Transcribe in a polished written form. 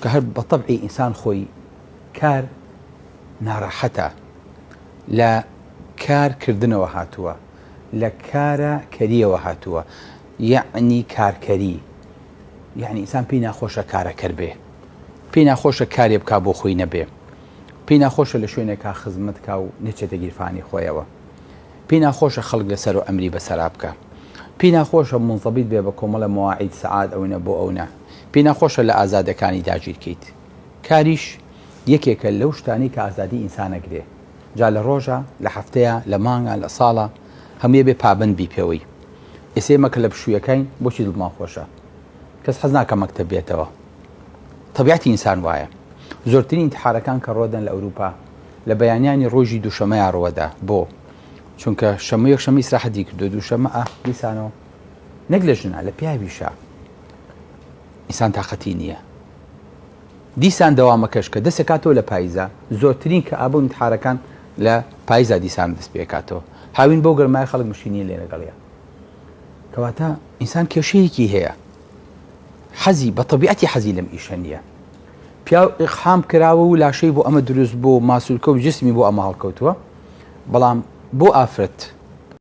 چکە هەر بە تەبعی ئینسان خۆی کار ناڕەحەتە، لە کارکردنەوە هاتووە، لە کارە کەریەوە هاتووە، یعنی کارکەری، یعنی ئینسان پێی ناخۆشە کارەکەر بێ، پێی ناخۆشە کارێ بکا بۆ خۆی نەبێ، پێی ناخۆشە لە شوێنێکا خزمەت کا و نەچێتە گیرفانی خۆیەوە، پێی ناخۆشە خەڵک لەسەر و ئەمری بەسەرا بکە، پێی ناخۆشە منزەبیت بێ بە کۆمەڵە مەواعید سەعات ئەوەنە بۆ ئەوە، پێی ناخۆشە لە ئازادەکانی داگیر بکەیت. کاریش یەکێکە لەو شتانی کە ئازادی ئینسانەگرێ، جا لە ڕۆژە، لە هەفتەیە، لە مانگە، لە ساڵە هەموویە بێ پابند بی پێوەی. ئێسێمەکە لە پشوویەکەین بۆچی دڵمان خۆشە، کەس حەز ناکە مەکتەب بێتەوە. طبیعەتی ئینسان وایە. زۆرترین ئینتیحارەکان کە ڕۆدەن لە ئەوروپا لە بەیانیانی ڕۆژی دووشەمەیە ڕۆدا. بۆ چونکە شەمە یەکشەمە ئیسراحەتی کردو، دووشەمە دیسانەوە نەک لە ژنە، لە پیاویشە ئینسان تاقەتی نییە. دیسان دەوامەکەش کە دەسەکاتەوە لە پاییزە، زۆرترین کە ئابوو ئینتیحارەکان لە پاییزە دیسان دەست پێکاتەوە. هاوین بۆ گەرمای خەڵک مشینی لێ لەگەڵیە. کەواتە ئینسان کێشەیەکی هەیە، حەزی بە طبیعەتی حەزی لەم ئیشە نییە. پیاو ئیقحام کراوە و لاشەی بۆ ئەمە دروست بۆ ماسوولکە و جسمی بۆ ئەمە هەڵکەوتووە، بەڵام بۆ ئافرەت